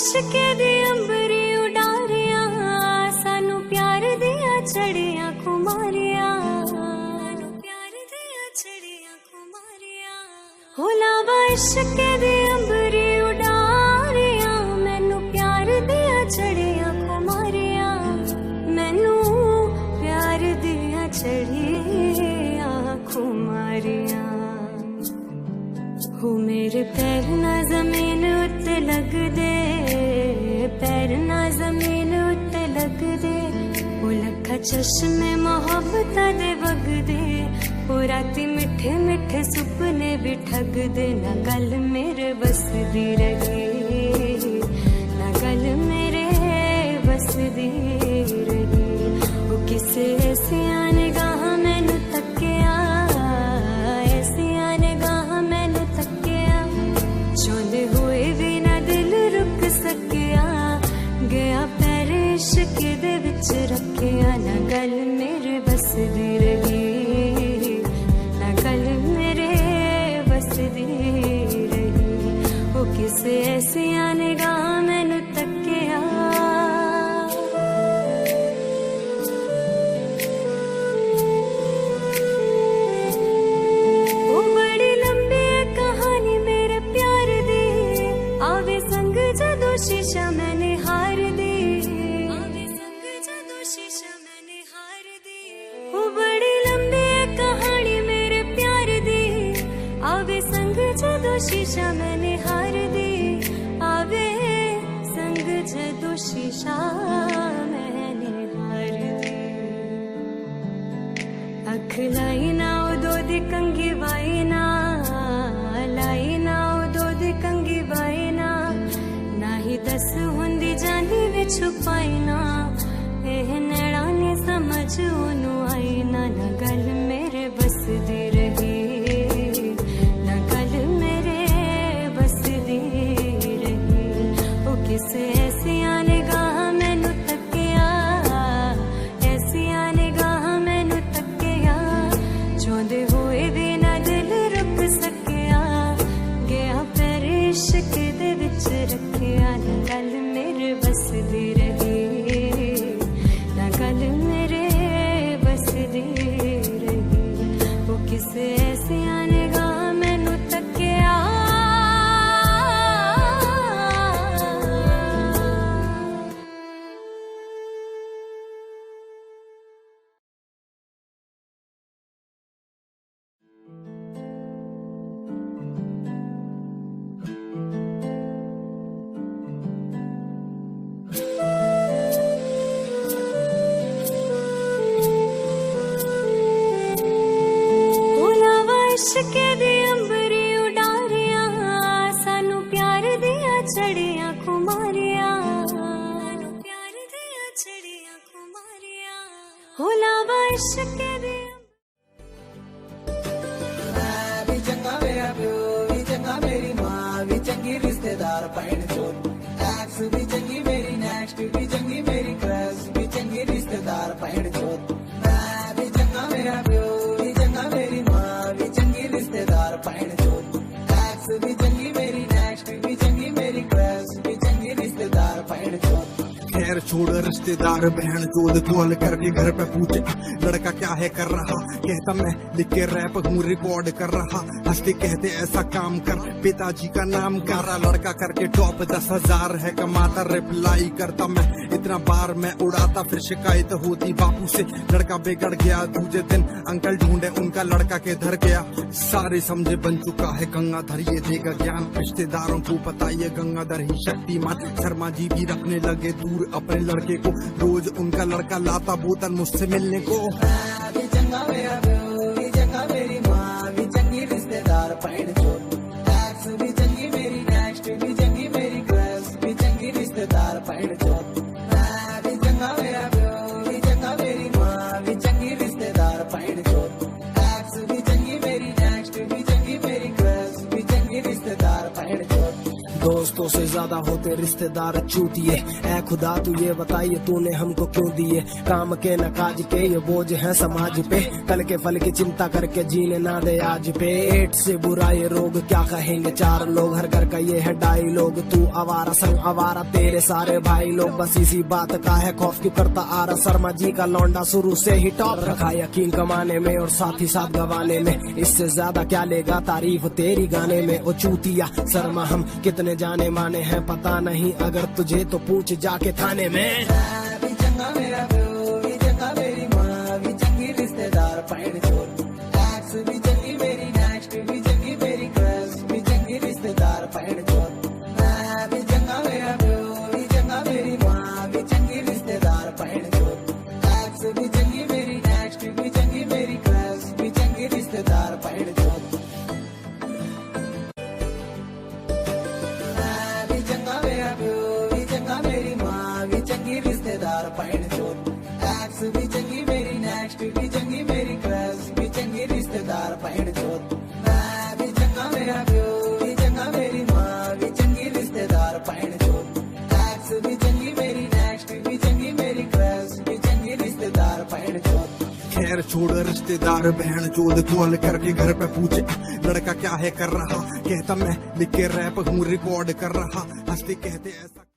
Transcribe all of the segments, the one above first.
इश्के दी अंबरी उडारियां सानू प्यार दिया चढ़िया कुमारियां हो लावा इश्के दी अंबरी उडारियां मैनू प्यार दिया चढ़िया कुमारियां मैनू प्यार दिया चढ़िया कुमारियां हो मेरे पैर ना जमीन उत्ते लग दे पैर ना जमीन उत्ते लग दे ओ लखा चश्मे मोहब्बत दे वग दे ओ राती मिठे मिठे सुपने भी ठग दे ना गल मेरे बस दी रही ना गल मेरे बस दी रही ओ किसे ऐसिया निगाह मैनू तकिया ऐसिया निगाह मैनू तकिया चाहते हुए भी ना दिल रुक सकिया गया पैर इश्क दे विच रखिया ना गल मेरे बस दी रही ना गल मेरे बस दी रही वो किसे ऐसिया निगाह मैनू तकिया वो बड़ी लंबी कहानी मेरे प्यार दी आवे संग जदों शीशा मैंने हार दी आवे संग जदों शीशा मैंने हार दी वो बड़ी लंबी कहानी मेरे प्यार दी आवे संग जदों शीशा मैंने हार दी आवे संग जदों शीशा मैंने हार दी अख लाई ना उदो दी कंगी वाई ना लाई ना उदो दी कंगी वाई ना ही दस हुंदी जानी वे छुपाई ना एह नैना ने समझ ओनू आई ना ना गल मेरे बस दी रही ना गल मेरे बस दी रही ओ किसे ऐसिया निगाह मैनू तकिया ऐसिया निगाह मैनू तकिया चाहते हुए भी ना दिल रुक सकिया गया पैर इश्क दे विच रखिया ना गल मेरे बस दी रही ना गल मेरे बस दी रही वो किसे ऐसिया निगाह मैनू तकिया इश्के दी अंबरी उडारियां सानू प्यार दिया चढ़िया कुमारियां प्यार दिया चढ़िया कुमारियां हो लावा इश्के दी मैं भी चंगा मेरा प्यो भी चंगा मेरी माँ भी चंगी रिश्तेदार पैण चोर एक्स भी चंगी मेरी नेक्स्ट भी चंगी मेरी क्रश भी चंगी रिश्तेदार पैण चोर मैं भी चंगा मेरा प्यो भी चंगा मेरी माँ भी चंगी रिश्तेदार पैण चोर एक्स भी चंगी मेरी नेक्स्ट भी चंगी मेरी क्रश भी चंगी रिश्तेदार पैण चोर खैर छोड़ रिश्तेदार बहन चोद कॉल करके घर पे पूछे लड़का क्या है कर रहा कहता मैं लिख के रैप हूँ रिकॉर्ड कर रहा हंसते कहते ऐसा काम कर पिताजी का नाम करा लड़का करके टॉप 10,000 है कमाता रिप्लाई करता मैं इतना बार मैं उड़ाता फिर शिकायत होती बापू से लड़का बिगड़ गया दूसरे दिन अंकल ढूंढे उनका लड़का के धर गया सारे समझे बन चुका है गंगाधर ये देगा ज्ञान रिश्तेदारों को पता ये गंगाधर ही शक्तिमान शर्मा जी भी रखने लगे दूर अपने लड़के को रोज उनका लड़का लाता बोतल मुझसे मिलने को मैं भी चंगा मेरा प्यो भी चंगा मेरी माँ भी चंगी रिश्तेदार पैण चोर एक्स भी चंगी मेरी नेक्स्ट भी चंगी मेरी क्रश भी चंगी रिश्तेदार पैण चोर मैं भी चंगा मेरा प्यो भी चंगा मेरी माँ भी चंगी रिश्तेदार पैण चोर एक्स भी चंगी मेरी नेक्स्ट भी चंगी मेरी क्रश भी चंगी रिश्तेदार पैण चोर दोस्तों से ज्यादा होते रिश्तेदार चूतिए। ऐ खुदा तू ये बताइए तूने हमको क्यों दिए, काम के न काज के ये बोझ है समाज पे, कल के फल की चिंता करके जीने ना दे आज पे। पेट से बुरा ये रोग क्या कहेंगे चार लोग, हर घर का ये है डायलॉग, तू आवारा संग आवारा तेरे सारे भाई लोग। बस इसी बात का है खौफ क्यों करता आ रहा, शर्मा जी का लौंडा शुरू से ही टॉप रखा, यकीन कमाने में और साथ ही साथ गवाने में, इससे ज्यादा क्या लेगा तारीफ तेरी गाने में। ओ चूतिया शर्मा हम कितने जाने माने हैं पता नहीं, अगर तुझे तो पूछ जाके थाने में। भी चंगा मेरा प्यो भी चंगा मेरी माँ भी चंगी रिश्तेदार पैण चोर, एक्स भी चंगी मेरी नेक्स्ट भी चंगी मेरी क्रश भी चंगी रिश्तेदार पैण चोर। मैं भी चंगा मेरा प्यो भी चंगा मेरी माँ भी चंगी रिश्तेदार पैण चोर, एक्स भी चंगी मेरी नेक्स्ट भी चंगी मेरी क्रश भी चंगी रिश्तेदार पैण चोर। मैं भी चंगा मेरा प्यो भी चंगा मेरी माँ भी चंगी रिश्तेदार पैण चोर, एक्स भी चंगी मेरी नेक्स्ट भी चंगी मेरी क्रश भी चंगी रिश्तेदार पैण चोर। मैं भी चंगा मेरा प्यो भी चंगा मेरी माँ भी चंगी रिश्तेदार पैण चोर, एक्स भी चंगी मेरी नेक्स्ट भी चंगी मेरी क्रश भी चंगी रिश्तेदार पैण चोर। खैर छोड़ रिश्तेदार बहन चोद कॉल करके घर पे पूछे लड़का क्या है कर रहा, कहता मैं लिख के रैप हूँ रिकॉर्ड कर रहा, हंसते कहते ऐसा।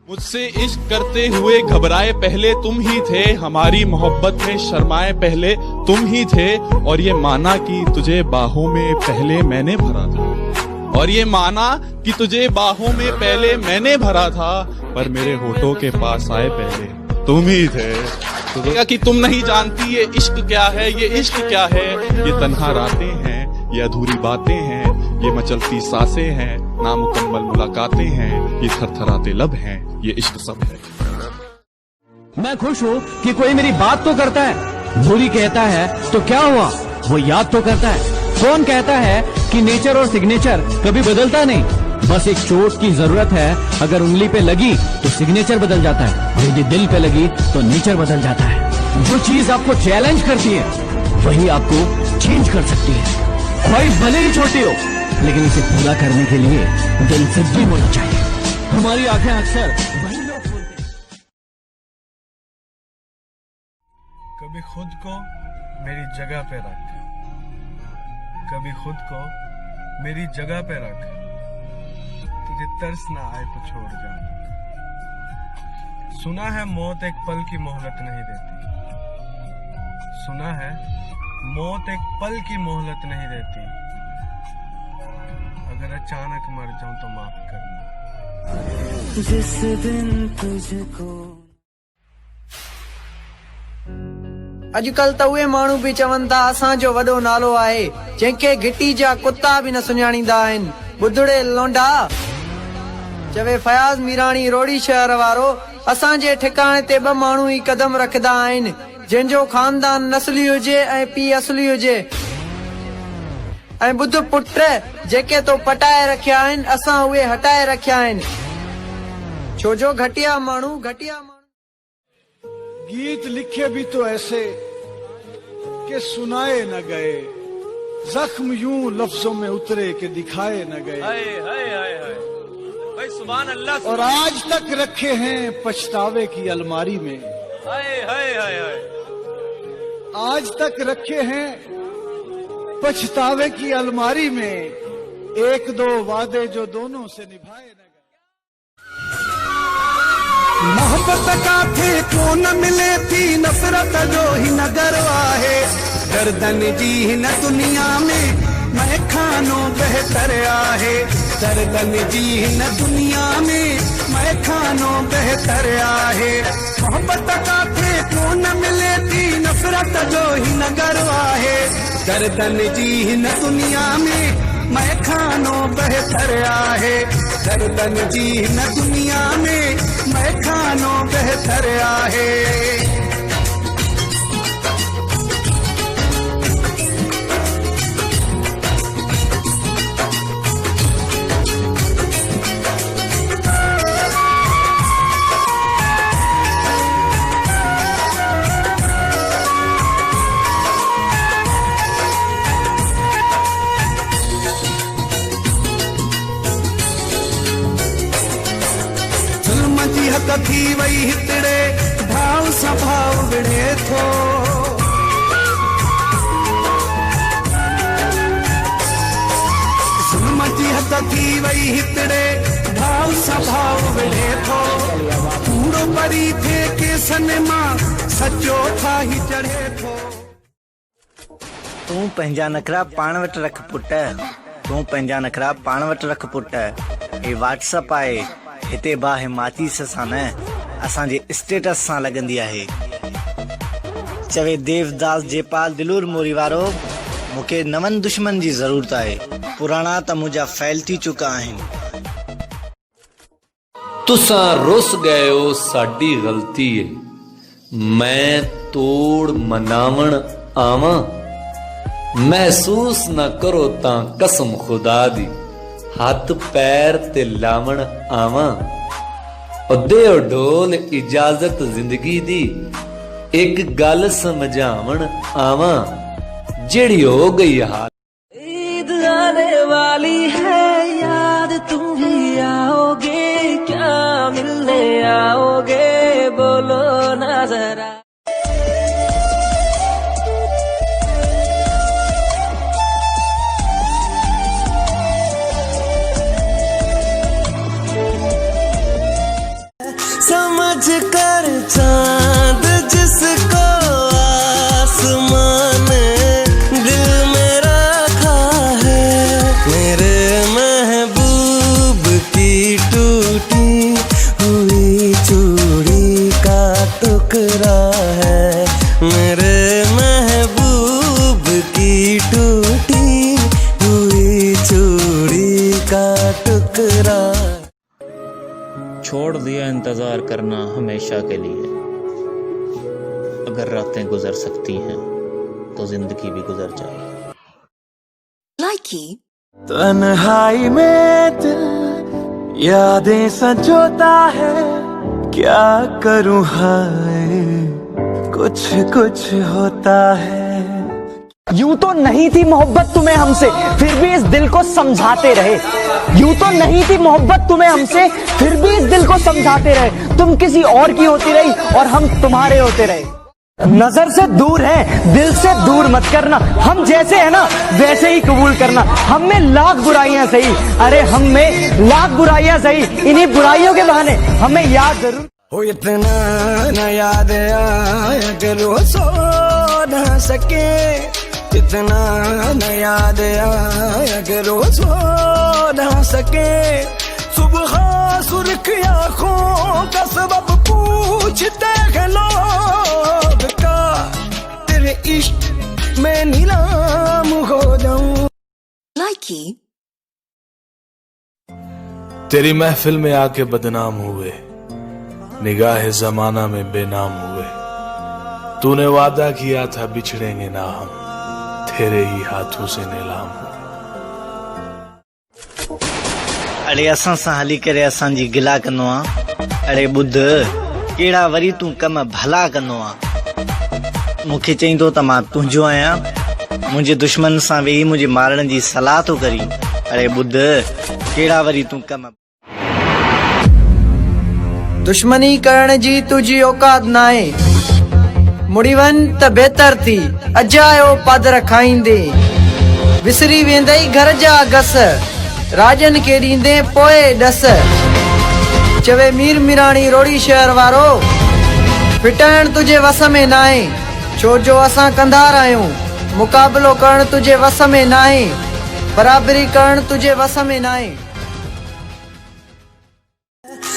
मुझसे इश्क करते हुए घबराए पहले तुम ही थे, हमारी मोहब्बत में शर्माए पहले तुम ही थे, और ये माना कि तुझे बाहों में पहले मैंने भरा था, और ये माना कि तुझे बाहों में पहले मैंने भरा था, पर मेरे होठों के पास आए पहले तुम ही थे। तो कि तुम नहीं जानती ये इश्क क्या है, ये इश्क क्या है, ये तन्हा रातें हैं, ये अधूरी बातें हैं, ये मचलती सांसें हैं, नामुकम्मल मुलाकातें हैं, ये थरथराते लब हैं, ये इश्क सब है। मैं खुश हूँ कि कोई मेरी बात तो करता है, बुरी कहता है तो क्या हुआ, वो याद तो करता है। कौन कहता है कि नेचर और सिग्नेचर कभी बदलता नहीं, बस एक चोट की जरूरत है, अगर उंगली पे लगी तो सिग्नेचर बदल जाता है, और यदि दिल पे लगी तो नेचर बदल जाता है। जो चीज आपको चैलेंज करती है वही आपको चेंज कर सकती है। ख्वाहिश भले ही छोटी हो, लेकिन इसे पूरा करने के लिए दिल से भी होना चाहिए। हमारी आंखें अक्सर वही लोग खोलते हैं। कभी खुद को मेरी जगह पे रख, कभी खुद को मेरी जगह पे रख, तुझे तरस ना आए तो छोड़ जाना। सुना है मौत एक पल की मोहलत नहीं देती, सुना है मौत एक पल की मोहलत नहीं देती, अगर अचानक मर जाऊं तो माफ करना। जिस दिन तुझको अॼुकल्ह त उहे माण्हू बि चवनि था असांजो वॾो नालो आहे, जंहिंखे घिटी जा कुत्ता बि न सुञाणींदा आहिनि, ॿुधड़े लोंडा। चवे फयाज़ मीराणी रोड़ी शहर वारो, असांजे ठिकाणे ते ॿ माण्हू ई कदम रखंदा आहिनि, जंहिंजो खानदान नस्ली हुजे ऐं पीउ असली हुजे। ऐं ॿुध पुट, जेके तो पटाए रखिया आहिनि असां उहे हटाए रखिया आहिनि, छोजो घटिया माण्हू घटिया माण्हू। गीत लिखे भी तो ऐसे कि सुनाए न गए, जख्म यूं लफ्जों में उतरे कि दिखाए न गए। भाई सुभान अल्लाह। और आज तक रखे हैं पछतावे की अलमारी में, आज तक रखे हैं पछतावे की अलमारी में, एक दो वादे जो दोनों से निभाए न गए। मोहब्बत का थे को न मिले थी, नफरत जो ही नगर आहे, दर्दन जी हिन दुनिया में मैं खानो बेहतर आहे। दर्दन जी हिन दुनिया में मैं खानो बेहतर आहे। मोहब्बत काथे कोन मिले थी नफरत जो ही नगर आहे। दर्दन जी हिन दुनिया में मैं खानो बेहतर आहे। दर्दन जी हिन दुनिया में मैं खानो बेहतर आहे। थी वही हितड़े भाव स्वभाव विढ़े थो। सुनमती हत थी वही हितड़े भाव स्वभाव विढ़े थो। कूड़ो परी थे के सनमा सचो था ही चढ़े थो। तू पंहिंजा नखरा पाण वटि रख पुट। तू पंहिंजा नखरा पाण वटि रख पुट। ये व्हाट्सअप आहे हिते बाहिमातीस सां न असांजे स्टेटस सां लॻंदी आहे। चवे देवदास जेपाल दिलूर मोरी वारो मूंखे नवनि दुश्मन जी ज़रूरत आहे। पुराणा त मुंहिंजा फैल थी चुका आहिनि। तुसां रुस गए हो साडी गलती है। मैं तोड़ मनावण आवां। महसूस न करो तां कसम खुदा दी हाथ पैर ते लावण आवां। दे ढोल इजाजत जिंदगी दी एक गल समझावण आवां। जेड़ी हो गई हाल। ईद आने वाली है याद तुम भी आओगे क्या मिलने आओगे बोलो ना जरा। समझ कर चांद जिसको आसमान दिल में रखा है। मेरे महबूब की टूटी हुई चूड़ी का टुकड़ा है। मेरे महबूब की टूटी हुई चूड़ी का टुकड़ा। छोड़ दिया इंतजार करना हमेशा के लिए। अगर रातें गुजर सकती हैं तो जिंदगी भी गुजर जाए। लाइकी तन्हाई में दिल यादें संजोता है। क्या करूं हाय कुछ कुछ होता है। यूं तो नहीं थी मोहब्बत तुम्हें हमसे फिर भी इस दिल को समझाते रहे। यूं तो नहीं थी मोहब्बत तुम्हें हमसे फिर भी इस दिल को समझाते रहे। तुम किसी और की होती रही और हम तुम्हारे होते रहे। नजर से दूर है दिल से दूर मत करना। हम जैसे है ना वैसे ही कबूल करना। हम में लाख बुराइयां सही, अरे हम में लाख बुराइयां सही, इन्हीं बुराइयों के बहाने हमें याद जरूर हो। इतना न याद आया करो सो न सके। इतना न याद आया करो सो न सके। सुबह सुर्ख आँखों का सबब पूछते हैं लोग का। तेरे इश्क में नीलाम हो जाऊं। लाइकी तेरी महफिल में आके बदनाम हुए, निगाह जमाना में बेनाम हुए। तूने वादा किया था बिछड़ेंगे ना हम, तेरे ही हाथों से नीलाम हुए। अरे असां सां हली करे असांजी गिला कंदो आ। अरे ॿुध कहिड़ा वरी तूं कम भला कंदो आ। मूंखे चईंदो त मां तुंहिंजो आहियां। मुंहिंजे दुश्मन सां वेही मुंहिंजे मारण जी सलाह थो करी। अरे ॿुध कहिड़ा वरी तूं कम। दुश्मनी करण जी तुझी औकात नाहे। मुड़ी वन त बेहतर थी अजायो पादर खाईंदे। विसरी वेंदई घर जा गस राजन के ॾींदे पोए डस। चवे मीर मिराणी रोड़ी शहर वारो फिटाइण तुझे वस में नाहे। छो जो असां कंधार आहियूं मुकाबलो करण तुझे वस में नाहे, बराबरी करण तुझे वस में नाहे।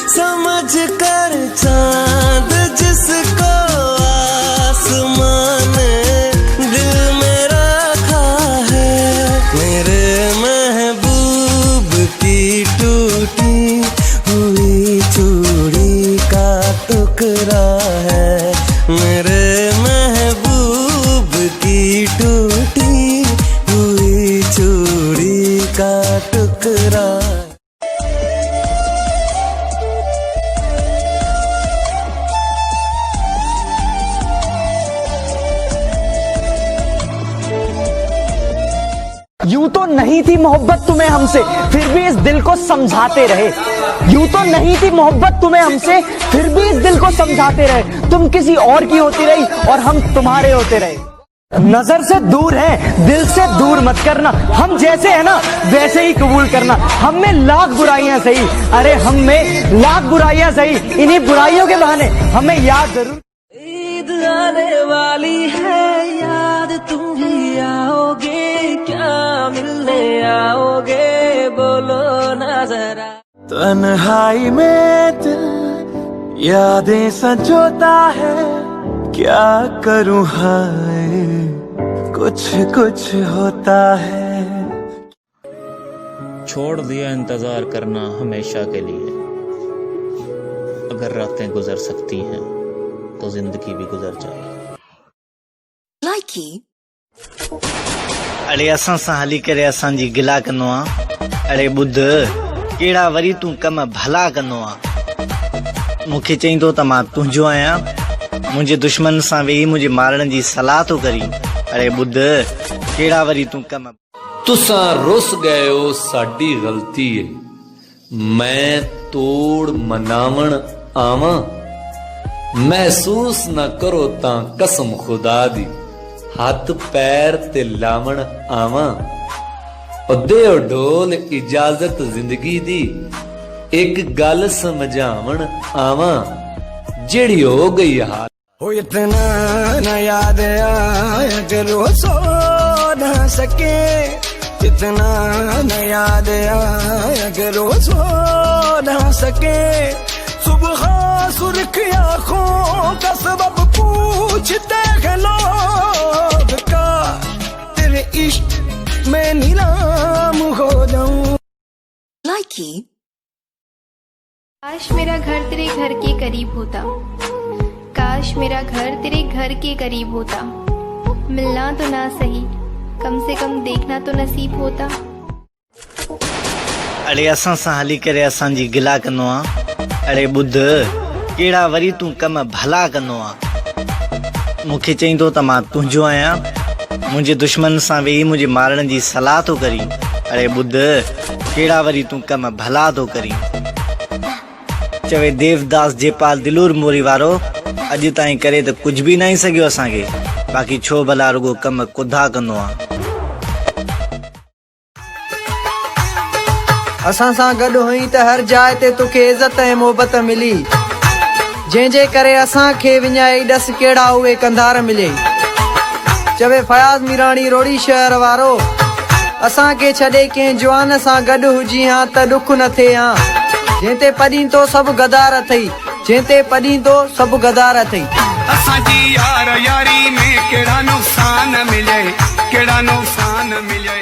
समझ कर चांद जिसको आसमान दिल में रखा है, मेरे महबूब की टूटी हुई चूड़ी का टुकड़ा है, मेरे महबूब की टूटी हुई चूड़ी का टुकड़ा। यूं तो नहीं थी मोहब्बत तुम्हें हमसे, फिर भी इस दिल को समझाते रहे। यूं तो नहीं थी मोहब्बत तुम्हें हमसे, फिर भी इस दिल को समझाते रहे। तुम किसी और की होती रही और हम तुम्हारे होते रहे। नजर से दूर है, दिल से दूर मत करना। हम जैसे है ना वैसे ही कबूल करना। हम में लाख बुराइयां सही, अरे हम में लाख बुराइयां सही, इन्हीं बुराइयों के बहाने हमें याद जरूर। ईद आने वाली है, याद तुम भी आओगे क्या, मिलने आओगे बोलो ना जरा। तन्हाई में दिल यादें संजोता है, क्या करूं हाय कुछ कुछ होता है। छोड़ दिया इंतजार करना हमेशा के लिए, अगर रातें गुजर सकती हैं तो जिंदगी भी गुजर जाए। अरे असां सां हली करे असांजी गिला कंदो आ। अरे ॿुध कहिड़ा वरी तूं कम भला कंदो आ। मूंखे चईंदो त मां तुंहिंजो आहियां, मुंहिंजे दुश्मन सां वेही मुंहिंजे मारण जी सलाह तो करी। अरे ॿुध कहिड़ा वरी तूं कम। तुसां रुस गए हो साडी गलती है, मैं तोड़ मनावण आवां, महसूस न करो ता कसम खुदा दी, हाथ पैर ते लावण आवां। दे ढोल इजाजत जिंदगी दी, एक गल समझावण आवां, जेड़ी हो गई हाल। हो इतना न याद आया करो सो न सके, इतना न याद आया करो सो न सके। सुबह सुर्ख आँखों का सबब पूछते हैं लोग का, तेरे इश्क में नीलाम हो जाऊं। काश मेरा घर तेरे घर के करीब होता, काश मेरा घर तेरे घर के करीब होता, मिलना तो ना सही कम से कम देखना तो नसीब होता। अरे असां सां हली करे असांजी गिला कंदो आ। अरे ॿुध कहिड़ा वरी तूं कम भला कंदो आ। मूंखे चईंदो त मां तुंहिंजो आहियां, मुंहिंजे दुश्मन सां वेही मुंहिंजे मारण जी सलाह तो करी। अरे ॿुध कहिड़ा वरी तूं कम भला तो करी। चवे देवदास जेपाल दिलूर मोरी वारो, अॼु ताईं करे त कुझु बि न सघियो असांखे, बाक़ी छो भला रुगो कम कुधा कंदो आ। असां सां गॾु हुई त हर जाइ ते तोखे इज़त ऐं मोहबत मिली, जंहिंजे करे असांखे विञाए ॾस कहिड़ा उहे कंधार मिले। चवे फयाज़ मीराणी रोड़ी शहर वारो, असांखे छॾे कंहिं जवान सां गॾु हुजी हा त ॾुख न थिए हा, जंहिंते पढ़ी तो सभु गदार अथई, जंहिंते पढ़ी तो सभु गदार अथई। असांजी यार यारी में कहिड़ा नुक़सान मिले, कहिड़ा नुक़सान मिले।